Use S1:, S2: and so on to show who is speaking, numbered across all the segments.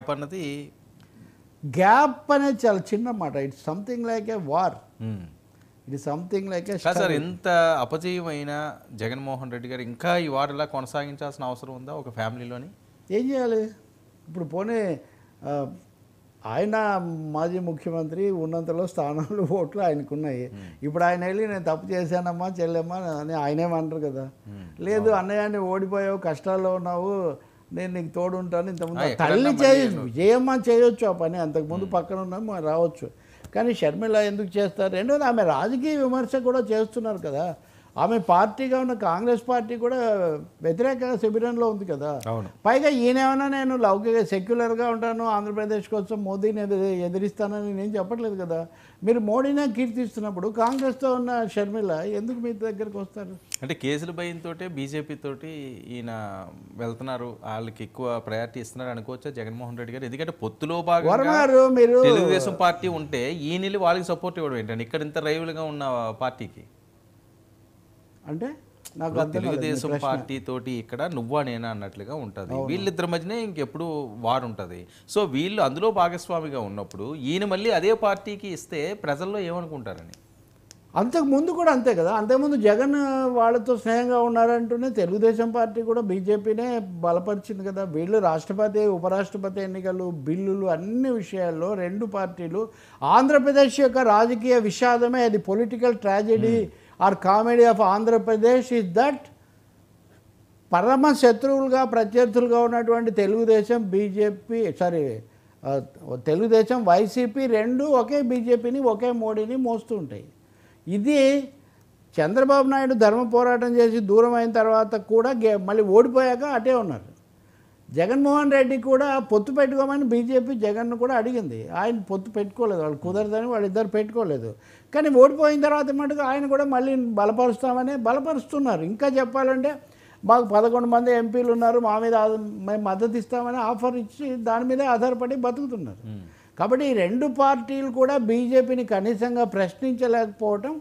S1: Gap అన్నది
S2: gap అనేది చాలా చిన్న మాట. It's something like a war. It is something like A
S1: sir ఎంత అపజయమైన జగన్మోహన్ రెడ్డి గారు ఇంకా ఈ వార్ ఇలా కొనసాగించాల్సిన అవసరం ఉందా ఒక ఫ్యామిలీలోని?
S2: ఏం చేయాలి ఇప్పుడు? పోనీ ఆయన మాజీ ముఖ్యమంత్రి ఉన్నంతలో స్థానాలు ఓట్లు ఆయనకున్నాయి. ఇప్పుడు ఆయన వెళ్ళి నేను తప్పు చేశానమ్మా చెల్లెమ్మా అని ఆయనేమంటారు కదా. లేదు అన్నయ్యని ఓడిపోయావు, కష్టాల్లో ఉన్నావు, నేను నీకు తోడుంటాను, ఇంతకుముందు తల్లి చేయమ్మా చేయొచ్చు ఆ పని, అంతకుముందు పక్కన ఉన్నాము రావచ్చు. కానీ షర్మిల ఎందుకు చేస్తారు? రెండోది ఆమె రాజకీయ విమర్శ కూడా చేస్తున్నారు కదా. ఆమె పార్టీగా ఉన్న కాంగ్రెస్ పార్టీ కూడా వ్యతిరేక శిబిరంలో ఉంది కదా. పైగా ఈయనేమన్నా నేను లౌకిక సెక్యులర్గా ఉంటాను, ఆంధ్రప్రదేశ్ కోసం మోదీని ఎదిరిస్తానని నేను చెప్పట్లేదు కదా. మీరు మోడీనే కీర్తిస్తున్నప్పుడు కాంగ్రెస్తో ఉన్న షర్మిల ఎందుకు మీ దగ్గరకు వస్తారు?
S1: అంటే కేసుల భయంతో బీజేపీ తోటి ఈయన వెళ్తున్నారు, వాళ్ళకి ఎక్కువ ప్రయారిటీ ఇస్తున్నారు అనుకోవచ్చా జగన్మోహన్ రెడ్డి గారు? ఎందుకంటే పొత్తులో భాగంగా
S2: మీరు
S1: తెలుగుదేశం పార్టీ ఉంటే ఈయన వాళ్ళకి సపోర్ట్ ఇవ్వడం ఏంటండి ఇక్కడ ఇంత రైవల్గా ఉన్న పార్టీకి?
S2: అంటే నాకు
S1: తెలుగుదేశం పార్టీ తోటి ఇక్కడ నువ్వా నేనా అన్నట్లుగా ఉంటుంది, వీళ్ళిద్దరి మధ్యనే ఇంకెప్పుడు వార్ ఉంటుంది. సో వీళ్ళు అందులో భాగస్వామిగా ఉన్నప్పుడు ఈయన మళ్ళీ అదే పార్టీకి ఇస్తే ప్రజల్లో ఏమనుకుంటారని?
S2: అంతకుముందు కూడా అంతే కదా. అంతకుముందు జగన్ వాళ్ళతో స్నేహంగా ఉన్నారంటూనే తెలుగుదేశం పార్టీ కూడా బీజేపీనే బలపరిచింది కదా. వీళ్ళు రాష్ట్రపతి ఉపరాష్ట్రపతి ఎన్నికలు బిల్లులు అన్ని విషయాల్లో రెండు పార్టీలు ఆంధ్రప్రదేశ్ యొక్క రాజకీయ విషాదమే అది. Political tragedy or comedy of Andhra Pradesh is that పరమ శత్రువులుగా ప్రత్యర్థులుగా ఉన్నటువంటి తెలుగుదేశం బీజేపీ తెలుగుదేశం వైసీపీ రెండు ఒకే బీజేపీని ఒకే మోడీని మోస్తూ ఉంటాయి. ఇది చంద్రబాబు నాయుడు ధర్మ పోరాటం చేసి దూరం అయిన తర్వాత కూడా మళ్ళీ ఓడిపోయాక అటే ఉన్నారు. జగన్మోహన్ రెడ్డి కూడా పొత్తు పెట్టుకోమని బీజేపీ జగన్ను కూడా అడిగింది. ఆయన పొత్తు పెట్టుకోలేదు, వాళ్ళు కుదరదని వాళ్ళిద్దరు పెట్టుకోలేదు. కానీ ఓడిపోయిన తర్వాత మటుకు ఆయన కూడా మళ్ళీ బలపరుస్తామని బలపరుస్తున్నారు. ఇంకా చెప్పాలంటే మాకు 11 మంది ఎంపీలు ఉన్నారు, మా మీద మేము మద్దతు ఇస్తామని ఆఫర్ ఇచ్చి దాని మీదే ఆధారపడి బతుకుతున్నారు. కాబట్టి ఈ రెండు పార్టీలు కూడా బీజేపీని కనీసంగా ప్రశ్నించలేకపోవటం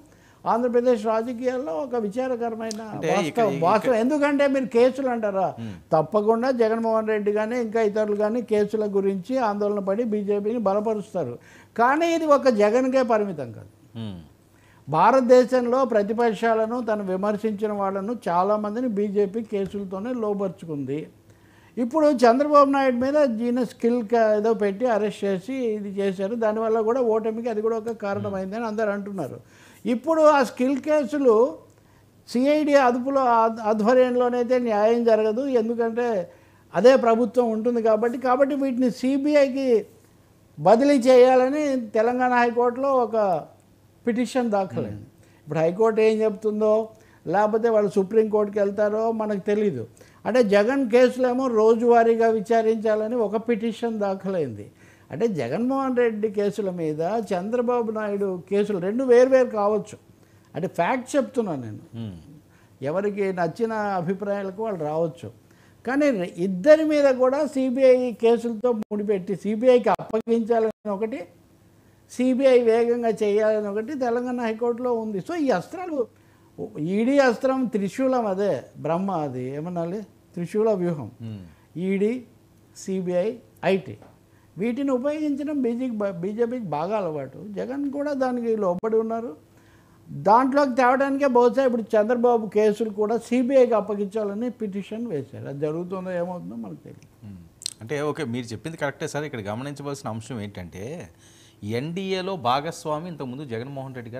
S2: ఆంధ్రప్రదేశ్ రాజకీయాల్లో ఒక విచారకరమైన వాస్తవం. ఎందుకంటే మీరు కేసులు అంటారా, తప్పకుండా జగన్మోహన్ రెడ్డి కానీ ఇంకా ఇతరులు కానీ కేసుల గురించి ఆందోళన పడి బీజేపీని బలపరుస్తారు. కానీ ఇది ఒక జగన్కే పరిమితం కాదు. భారతదేశంలో ప్రతిపక్షాలను తను విమర్శించిన వాళ్ళను చాలామందిని బీజేపీ కేసులతోనే లోబర్చుకుంది. ఇప్పుడు చంద్రబాబు నాయుడు మీద ఈయన స్కిల్ ఏదో పెట్టి అరెస్ట్ చేసి ఇది చేశారు, దానివల్ల కూడా ఓటమికి అది కూడా ఒక కారణమైందని అందరూ అంటున్నారు. ఇప్పుడు ఆ స్కిల్ కేసులు సిఐడి అదుపులో ఆధ్వర్యంలోనైతే న్యాయం జరగదు, ఎందుకంటే అదే ప్రభుత్వం ఉంటుంది కాబట్టి వీటిని సిబిఐకి బదిలీ చేయాలని తెలంగాణ హైకోర్టులో ఒక పిటిషన్ దాఖలైంది. ఇప్పుడు హైకోర్టు ఏం చెప్తుందో లేకపోతే వాళ్ళు సుప్రీంకోర్టుకి వెళ్తారో మనకు తెలీదు. అంటే జగన్ కేసులేమో రోజువారీగా విచారించాలని ఒక పిటిషన్ దాఖలైంది. అంటే జగన్మోహన్ రెడ్డి కేసుల మీద చంద్రబాబు నాయుడు కేసులు రెండు వేరు కావచ్చు. అంటే ఫ్యాక్ట్ చెప్తున్నాను నేను, ఎవరికి నచ్చిన అభిప్రాయాలకు వాళ్ళు రావచ్చు. కానీ ఇద్దరి మీద కూడా సిబిఐ కేసులతో ముడిపెట్టి సిబిఐకి అప్పగించాలని ఒకటి, సిబిఐ వేగంగా చేయాలని ఒకటి తెలంగాణ హైకోర్టులో ఉంది. సో ఈ అస్త్రాలు, ఈడీ అస్త్రం త్రిశూలం, అదే బ్రహ్మ, అది ఏమనాలి త్రిశూల వ్యూహం, ఈడీ సిబిఐ ఐటీ, వీటిని ఉపయోగించడం బీజేపీకి బాగా అలవాటు. జగన్ కూడా దానికి లోబడి ఉన్నారు. దాంట్లోకి తేవడానికే బహుశా ఇప్పుడు చంద్రబాబు కేసులు కూడా సిబిఐకి అప్పగించాలని పిటిషన్ వేశారు. అది జరుగుతుందో ఏమవుతుందో మనకు తెలియదు.
S1: అంటే ఓకే, మీరు చెప్పింది కరెక్టే సార్. ఇక్కడ గమనించవలసిన అంశం ఏంటంటే ఎన్డీఏలో భాగస్వామి ఇంతకుముందు జగన్మోహన్ రెడ్డి గారు